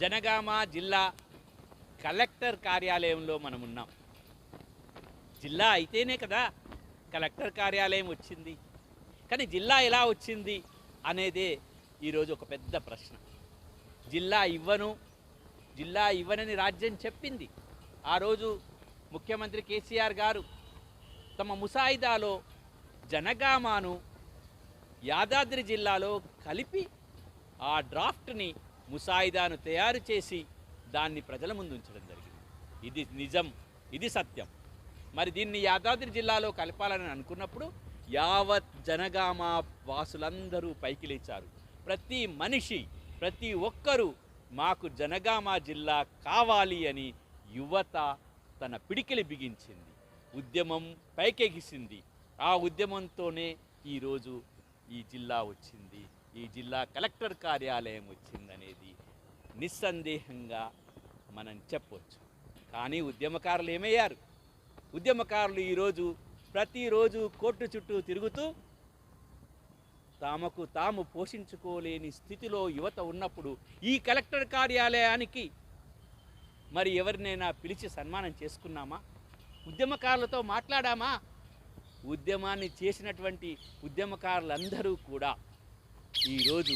జనగామ జిల్లా కలెక్టర్ కార్యాలయంలో మనం ఉన్నాం. జిల్లా అయితేనే కదా కలెక్టర్ కార్యాలయం వచ్చింది. కానీ జిల్లా ఎలా వచ్చింది అనేదే ఈరోజు ఒక పెద్ద ప్రశ్న. జిల్లా ఇవ్వనని రాజ్యం చెప్పింది. ఆ రోజు ముఖ్యమంత్రి కేసీఆర్ గారు తమ ముసాయిదాలో జనగామను యాదాద్రి జిల్లాలో కలిపి ఆ డ్రాఫ్ట్ని ముసాయిదాను తయారు చేసి దాన్ని ప్రజల ముందు ఉంచడం జరిగింది. ఇది నిజం, ఇది సత్యం. మరి దీన్ని యాదాద్రి జిల్లాలో కలపాలని అనుకున్నప్పుడు యావత్ జనగామ వాసులందరూ పైకి లేచారు. ప్రతి మనిషి, ప్రతి ఒక్కరూ మాకు జనగామ జిల్లా కావాలి అని యువత తన పిడికిలి బిగించింది. ఉద్యమం పైకెగిసింది. ఆ ఉద్యమంతోనే ఈరోజు ఈ జిల్లా వచ్చింది, ఈ జిల్లా కలెక్టర్ కార్యాలయం వచ్చిందనేది నిస్సందేహంగా మనం చెప్పవచ్చు. కానీ ఉద్యమకారులు ఏమయ్యారు? ఉద్యమకారులు ఈరోజు ప్రతిరోజు కోర్టు చుట్టూ తిరుగుతూ తమకు తాము పోషించుకోలేని స్థితిలో యువత ఉన్నప్పుడు ఈ కలెక్టర్ కార్యాలయానికి మరి ఎవరినైనా పిలిచి సన్మానం చేసుకున్నామా? ఉద్యమకారులతో మాట్లాడామా? ఉద్యమాన్ని చేసినటువంటి ఉద్యమకారులందరూ కూడా ఈరోజు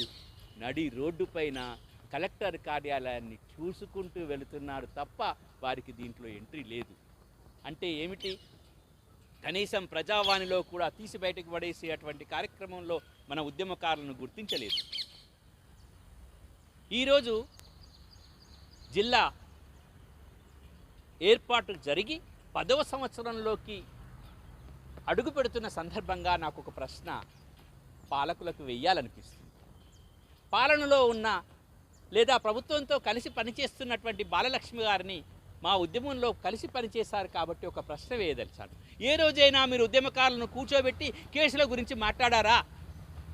నడి రోడ్డుపైన కలెక్టర్ కార్యాలయాన్ని చూసుకుంటూ వెళుతున్నారు తప్ప వారికి దీంట్లో ఎంట్రీ లేదు. అంటే ఏమిటి? కనీసం ప్రజావాణిలో కూడా తీసి బయటకు పడేసేటువంటి కార్యక్రమంలో మన ఉద్యమకారులను గుర్తించలేదు. ఈరోజు జిల్లా ఏర్పాటు జరిగి 10వ సంవత్సరంలోకి అడుగు పెడుతున్న సందర్భంగా నాకు ఒక ప్రశ్న పాలకులకు వెయ్యాలనిపిస్తుంది. పాలనలో ఉన్న లేదా ప్రభుత్వంతో కలిసి పనిచేస్తున్నటువంటి బాలలక్ష్మి గారిని మా ఉద్యమంలో కలిసి పనిచేశారు కాబట్టి ఒక ప్రశ్న వేయదలిచాను. ఏ రోజైనా మీరు ఉద్యమకారులను కూర్చోబెట్టి కేసుల గురించి మాట్లాడారా?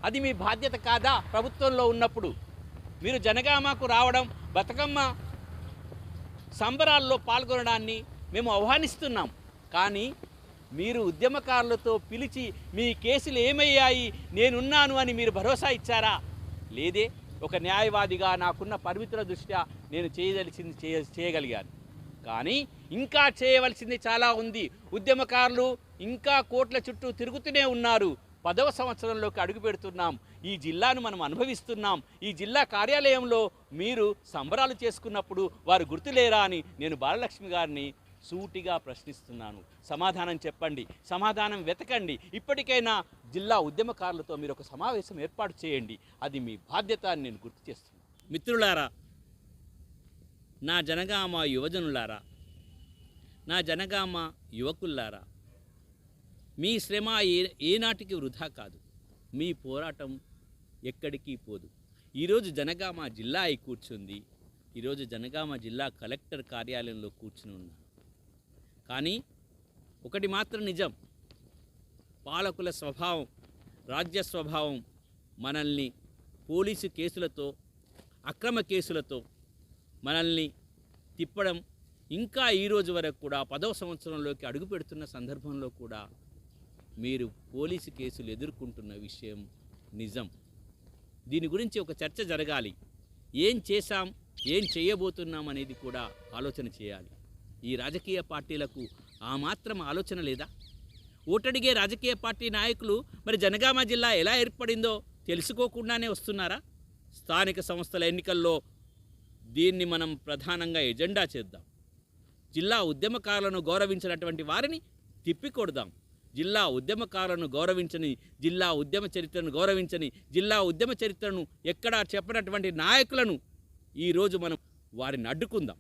అది మీ బాధ్యత కాదా? ప్రభుత్వంలో ఉన్నప్పుడు మీరు జనగామకు రావడం, బతుకమ్మ సంబరాల్లో పాల్గొనడాన్ని మేము ఆహ్వానిస్తున్నాం. కానీ మీరు ఉద్యమకారులతో పిలిచి మీ కేసులు ఏమయ్యాయి, నేనున్నాను అని మీరు భరోసా ఇచ్చారా? లేదే. ఒక న్యాయవాదిగా నాకున్న పరిమితుల దృష్ట్యా నేను చేయదలిచింది చేయగలిగాను. కానీ ఇంకా చేయవలసింది చాలా ఉంది. ఉద్యమకారులు ఇంకా కోట్ల చుట్టూ తిరుగుతూనే ఉన్నారు. 10వ సంవత్సరంలోకి అడుగు పెడుతున్నాం. ఈ జిల్లాను మనం అనుభవిస్తున్నాం. ఈ జిల్లా కార్యాలయంలో మీరు సంబరాలు చేసుకున్నప్పుడు వారు గుర్తులేరా అని నేను బాలలక్ష్మి గారిని సూటిగా ప్రశ్నిస్తున్నాను. సమాధానం చెప్పండి, సమాధానం వెతకండి. ఇప్పటికైనా జిల్లా ఉద్యమకారులతో మీరు ఒక సమావేశం ఏర్పాటు చేయండి. అది మీ బాధ్యత అని నేను గుర్తు చేస్తున్నాను. మిత్రులారా, నా జనగామ యువజనులారా, నా జనగామ యువకుల్లారా, మీ శ్రమ ఏనాటికి వృధా కాదు. మీ పోరాటం ఎక్కడికి పోదు. ఈరోజు జనగామ జిల్లా అయి కూర్చుంది. ఈరోజు జనగామ జిల్లా కలెక్టర్ కార్యాలయంలో కూర్చుని ఉన్నాను. కానీ ఒకటి మాత్రం నిజం, పాలకుల స్వభావం, రాజ్య స్వభావం మనల్ని పోలీసు కేసులతో, అక్రమ కేసులతో మనల్ని తిప్పడం ఇంకా ఈరోజు వరకు కూడా 10వ సంవత్సరంలోకి అడుగు పెడుతున్న సందర్భంలో కూడా మీరు పోలీసు కేసులు ఎదుర్కొంటున్న విషయం నిజం. దీని గురించి ఒక చర్చ జరగాలి. ఏం చేశాం, ఏం చేయబోతున్నాం అనేది కూడా ఆలోచన చేయాలి. ఈ రాజకీయ పార్టీలకు ఆ మాత్రం ఆలోచన లేదా? ఓటడిగే రాజకీయ పార్టీ నాయకులు మరి జనగామ జిల్లా ఎలా ఏర్పడిందో తెలుసుకోకుండానే వస్తున్నారా? స్థానిక సంస్థల ఎన్నికల్లో దీన్ని మనం ప్రధానంగా ఎజెండా చేద్దాం. జిల్లా ఉద్యమకారులను గౌరవించినటువంటి వారిని తిప్పికొడదాం. జిల్లా ఉద్యమకారులను గౌరవించని, జిల్లా ఉద్యమ చరిత్రను గౌరవించని, జిల్లా ఉద్యమ చరిత్రను ఎక్కడా చెప్పనటువంటి నాయకులను ఈరోజు మనం వారిని అడ్డుకుందాం.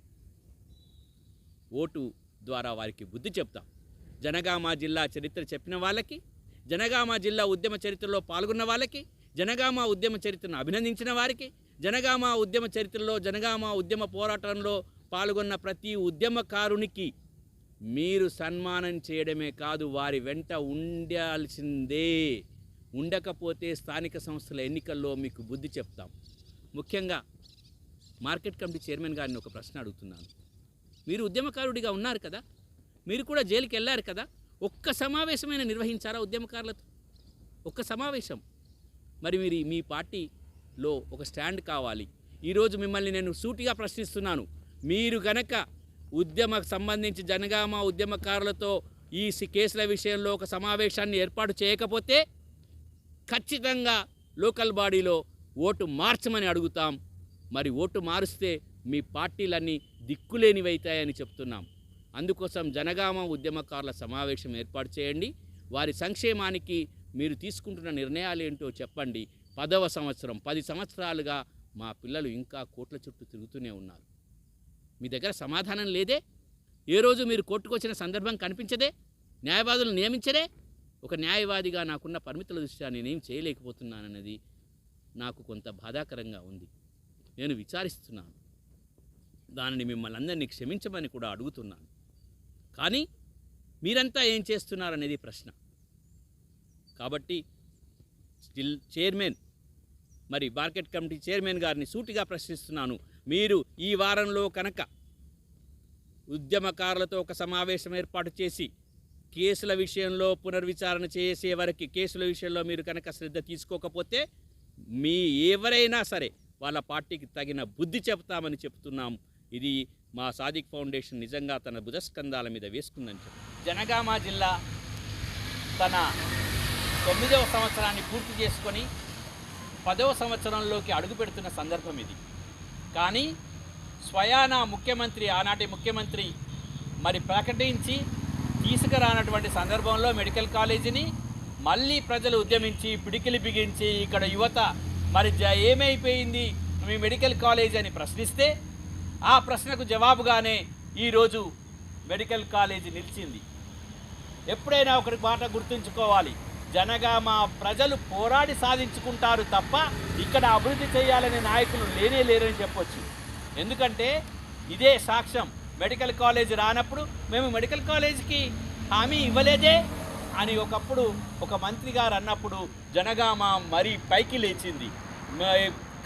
ఓటు ద్వారా వారికి బుద్ధి చెప్తాం. జనగామ జిల్లా చరిత్ర చెప్పిన వాళ్ళకి, జనగామ జిల్లా ఉద్యమ చరిత్రలో పాల్గొన్న వాళ్ళకి, జనగామ ఉద్యమ చరిత్రను అభినందించిన వారికి, జనగామ ఉద్యమ చరిత్రలో, జనగామ ఉద్యమ పోరాటంలో పాల్గొన్న ప్రతి ఉద్యమకారునికి మీరు సన్మానం చేయడమే కాదు, వారి వెంట ఉండాల్సిందే. ఉండకపోతే స్థానిక సంస్థల ఎన్నికల్లో మీకు బుద్ధి చెప్తాం. ముఖ్యంగా మార్కెట్ కమిటీ చైర్మన్ గారిని ఒక ప్రశ్న అడుగుతున్నాను. మీరు ఉద్యమకారుడిగా ఉన్నారు కదా, మీరు కూడా జైలుకి వెళ్ళారు కదా, ఒక్క సమావేశమైన నిర్వహించారా ఉద్యమకారులతో? ఒక్క సమావేశం. మరి మీరు మీ పార్టీలో ఒక స్టాండ్ కావాలి. ఈరోజు మిమ్మల్ని నేను సూటిగా ప్రశ్నిస్తున్నాను. మీరు గనక ఉద్యమకు సంబంధించి జనగామ ఉద్యమకారులతో ఈ కేసుల విషయంలో ఒక సమావేశాన్ని ఏర్పాటు చేయకపోతే ఖచ్చితంగా లోకల్ బాడీలో ఓటు మార్చమని అడుగుతాం. మరి ఓటు మారుస్తే మీ పార్టీలన్నీ దిక్కులేనివైతాయని చెప్తున్నాం. అందుకోసం జనగామ ఉద్యమకారుల సమావేశం ఏర్పాటు చేయండి. వారి సంక్షేమానికి మీరు తీసుకుంటున్న నిర్ణయాలు ఏంటో చెప్పండి. 10వ సంవత్సరం 10 సంవత్సరాలుగా మా పిల్లలు ఇంకా కోట్ల చుట్టూ తిరుగుతూనే ఉన్నారు. మీ దగ్గర సమాధానం లేదే. ఏ రోజు మీరు కోర్టుకొచ్చిన సందర్భం కనిపించదే. న్యాయవాదులు నియమించరే. ఒక న్యాయవాదిగా నాకున్న పరిమితుల దృష్ట్యా నేనేం చేయలేకపోతున్నానన్నది నాకు కొంత బాధాకరంగా ఉంది. నేను విచారిస్తున్నాను. దానిని మిమ్మల్ని అందరినీ క్షమించమని కూడా అడుగుతున్నాను. కానీ మీరంతా ఏం చేస్తున్నారనేది ప్రశ్న. కాబట్టి స్టిల్ చైర్మన్ మరి మార్కెట్ కమిటీ చైర్మన్ గారిని సూటిగా ప్రశ్నిస్తున్నాను. మీరు ఈ వారంలో కనుక ఉద్యమకారులతో ఒక సమావేశం ఏర్పాటు చేసి కేసుల విషయంలో పునర్విచారణ చేసే వరకు కేసుల విషయంలో మీరు కనుక శ్రద్ధ తీసుకోకపోతే మీ ఎవరైనా సరే వాళ్ళ పార్టీకి తగిన బుద్ధి చెప్తామని చెప్తున్నాం. ఇది మా సాదిక్ ఫౌండేషన్ నిజంగా తన భుజస్కంధాల మీద వేసుకుందని చెప్పి జనగామ జిల్లా తన 9వ సంవత్సరాన్ని పూర్తి చేసుకొని 10వ సంవత్సరంలోకి అడుగుపెడుతున్న సందర్భం ఇది. కానీ స్వయాన ముఖ్యమంత్రి ఆనాటి ముఖ్యమంత్రి మరి ప్రకటించి తీసుకురానటువంటి సందర్భంలో మెడికల్ కాలేజీని మళ్ళీ ప్రజలు ఉద్యమించి పిడికిలి బిగించి ఇక్కడ యువత మరి ఏమైపోయింది మీ మెడికల్ కాలేజ్ అని ప్రశ్నిస్తే ఆ ప్రశ్నకు జవాబుగానే ఈరోజు మెడికల్ కాలేజీ నిలిచింది. ఎప్పుడైనా ఒకటి మాట గుర్తుంచుకోవాలి, జనగామ ప్రజలు పోరాడి సాధించుకుంటారు తప్ప ఇక్కడ అభివృద్ధి చేయాలనే నాయకులు లేనే లేరని చెప్పొచ్చు. ఎందుకంటే ఇదే సాక్ష్యం. మెడికల్ కాలేజ్ రానప్పుడు మేము మెడికల్ కాలేజీకి హామీ ఇవ్వలేదే అని ఒకప్పుడు ఒక మంత్రి గారు అన్నప్పుడు జనగామ మరీ పైకి లేచింది.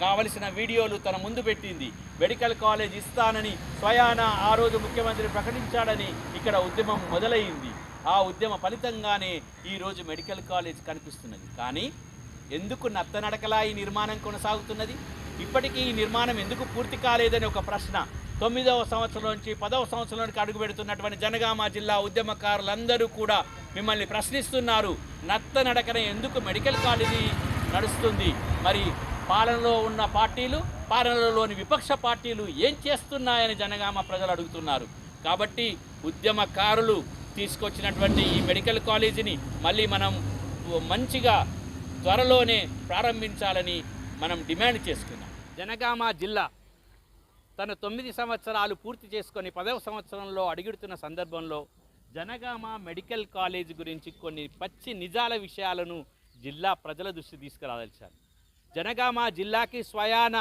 కావలసిన వీడియోలు తన ముందు పెట్టింది. మెడికల్ కాలేజ్ ఇస్తానని స్వయాన ఆ రోజు ముఖ్యమంత్రి ప్రకటించాడని ఇక్కడ ఉద్యమం మొదలైంది. ఆ ఉద్యమ ఫలితంగానే ఈరోజు మెడికల్ కాలేజ్ కనిపిస్తున్నది. కానీ ఎందుకు నత్తనడకలా ఈ నిర్మాణం కొనసాగుతున్నది? ఇప్పటికీ ఈ నిర్మాణం ఎందుకు పూర్తి కాలేదని ఒక ప్రశ్న 9వ సంవత్సరం నుంచి 10వ సంవత్సరంలోకి అడుగుపెడుతున్నటువంటి జనగామ జిల్లా ఉద్యమకారులందరూ కూడా మిమ్మల్ని ప్రశ్నిస్తున్నారు. నత్తనడకన ఎందుకు మెడికల్ కాలేజీ నడుస్తుంది? మరి పాలనలో ఉన్న పార్టీలు, పాలనలోని విపక్ష పార్టీలు ఏం చేస్తున్నాయని జనగామ ప్రజలు అడుగుతున్నారు. కాబట్టి ఉద్యమకారులు తీసుకొచ్చినటువంటి ఈ మెడికల్ కాలేజీని మళ్ళీ మనం మంచిగా త్వరలోనే ప్రారంభించాలని మనం డిమాండ్ చేసుకున్నాం. జనగామ జిల్లా తన 9 సంవత్సరాలు పూర్తి చేసుకొని 10వ సంవత్సరంలో అడుగుతున్న సందర్భంలో జనగామ మెడికల్ కాలేజ్ గురించి కొన్ని పచ్చి నిజాల విషయాలను జిల్లా ప్రజల దృష్టి తీసుకురాదలిచారు. జనగామ జిల్లాకి స్వయాన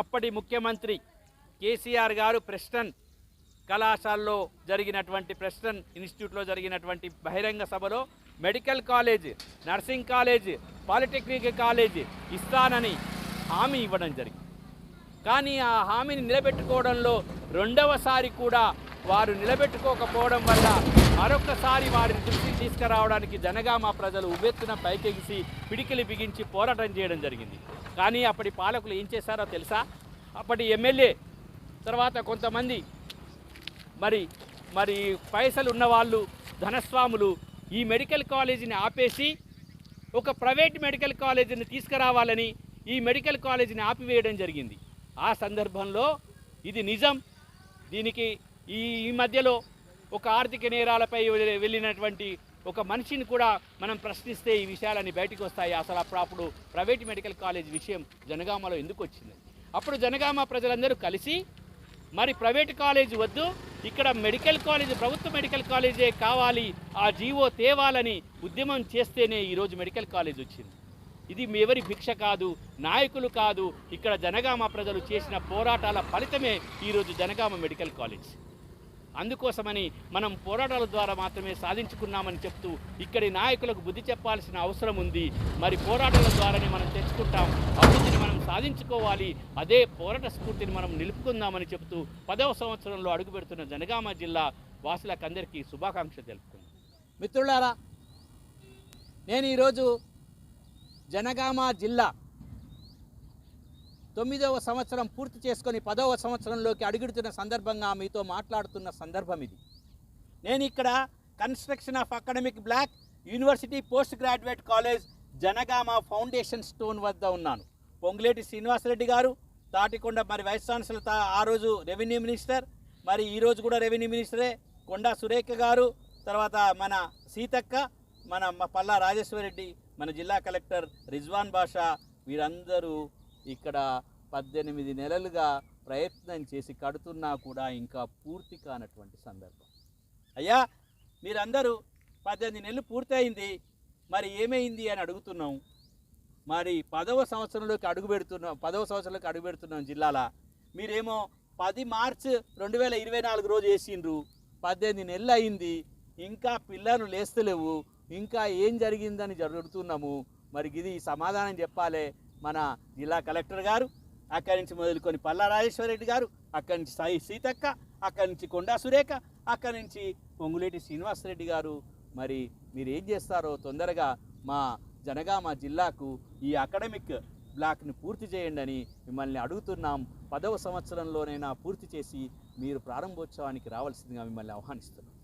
అప్పటి ముఖ్యమంత్రి కేసీఆర్ గారు ప్రెస్టన్ కళాశాలలో జరిగినటువంటి ప్రెస్టన్ ఇన్స్టిట్యూట్లో జరిగినటువంటి బహిరంగ సభలో medical college, nursing college, polytechnic college ఇస్తానని హామీ ఇవ్వడం జరిగింది. కానీ ఆ హామీని నిలబెట్టుకోవడంలో రెండవసారి కూడా వారు నిలబెట్టుకోకపోవడం వల్ల మరొకసారి వారిని దృష్టికి తీసుకురావడానికి జనగామ ప్రజలు ఉవ్వెత్తున పైకెగిసి పిడికిలి బిగించి పోరాటం చేయడం జరిగింది. కానీ అప్పటి పాలకులు ఏం చేశారో తెలుసా? అప్పటి ఎమ్మెల్యే తర్వాత కొంతమంది మరి పైసలు ఉన్నవాళ్ళు, ధనస్వాములు ఈ మెడికల్ కాలేజీని ఆపేసి ఒక ప్రైవేట్ మెడికల్ కాలేజీని తీసుకురావాలని ఈ మెడికల్ కాలేజీని ఆపివేయడం జరిగింది. ఆ సందర్భంలో ఇది నిజం. దీనికి ఈ మధ్యలో ఒక ఆర్థిక నేరాలపై వెళ్ళినటువంటి ఒక మనిషిని కూడా మనం ప్రశ్నిస్తే ఈ విషయాలన్నీ బయటకు వస్తాయి. అసలు అప్పుడు ప్రైవేట్ మెడికల్ కాలేజ్ విషయం జనగామలో ఎందుకు వచ్చింది? అప్పుడు జనగామ ప్రజలందరూ కలిసి మరి ప్రైవేట్ కాలేజ్ వద్దు, ఇక్కడ మెడికల్ కాలేజ్, ప్రభుత్వ మెడికల్ కాలేజే కావాలి, ఆ జీవో తేవాలని ఉద్యమం చేస్తేనే ఈరోజు మెడికల్ కాలేజ్ వచ్చింది. ఇది ఎవరి భిక్ష కాదు, నాయకులు కాదు, ఇక్కడ జనగామ ప్రజలు చేసిన పోరాటాల ఫలితమే ఈరోజు జనగామ మెడికల్ కాలేజ్. అందుకోసమని మనం పోరాటాల ద్వారా మాత్రమే సాధించుకున్నామని చెప్తూ ఇక్కడి నాయకులకు బుద్ధి చెప్పాల్సిన అవసరం ఉంది. మరి పోరాటాల ద్వారానే మనం తెచ్చుకుంటాం, అభివృద్ధిని మనం సాధించుకోవాలి, అదే పోరాట స్ఫూర్తిని మనం నిలుపుకుందామని చెప్తూ 10వ సంవత్సరంలో అడుగుపెడుతున్న జనగామ జిల్లా వాసులకు అందరికీ శుభాకాంక్షలు తెలుపుతున్నాను. మిత్రులారా, నేను ఈరోజు జనగామ జిల్లా 9వ సంవత్సరం పూర్తి చేసుకొని 10వ సంవత్సరంలోకి అడుగుడుతున్న సందర్భంగా మీతో మాట్లాడుతున్న సందర్భం ఇది. నేను ఇక్కడ construction of academic block university post graduate college Janagama foundation stone వద్ద ఉన్నాను. పొంగులేటి శ్రీనివాసరెడ్డి గారు తాటికొండ మరి వైస్ ఛాన్సలర్ ఆ రోజు రెవెన్యూ మినిస్టర్, మరి ఈరోజు కూడా రెవెన్యూ మినిస్టరే కొండా సురేఖ గారు, తర్వాత మన సీతక్క, మన పల్లా రాజేశ్వరరెడ్డి, మన జిల్లా కలెక్టర్ రిజ్వాన్ బాషా, వీరందరూ ఇక్కడ 18 నెలలుగా ప్రయత్నం చేసి కడుతున్నా కూడా ఇంకా పూర్తి కానటువంటి సందర్భం. అయ్యా మీరందరూ 18 నెలలు పూర్తయింది, మరి ఏమైంది అని అడుగుతున్నాం. మరి 10వ సంవత్సరంలోకి అడుగు పెడుతున్నాం జిల్లాలో. మీరేమో 10 మార్చి 2024 రోజు వేసిండ్రు, 18 నెలలు అయింది, ఇంకా పిల్లలు లేస్తలేవు, ఇంకా ఏం జరిగిందని జరుగుతున్నాము. మరి ఇది సమాధానం చెప్పాలి మన జిల్లా కలెక్టర్ గారు, అక్కడి నుంచి మొదలుకొని పల్లా రాజేశ్వరరెడ్డి గారు, అక్కడి నుంచి సాయి సీతక్క, అక్కడి నుంచి కొండా సురేఖ, అక్కడి నుంచి పొంగులేటి శ్రీనివాసరెడ్డి గారు. మరి మీరు ఏం చేస్తారో తొందరగా మా జనగామ జిల్లాకు ఈ అకాడమిక్ బ్లాక్ని పూర్తి చేయండి అని మిమ్మల్ని అడుగుతున్నాం. 10వ సంవత్సరంలోనైనా పూర్తి చేసి మీరు ప్రారంభోత్సవానికి రావాల్సిందిగా మిమ్మల్ని ఆహ్వానిస్తున్నాం.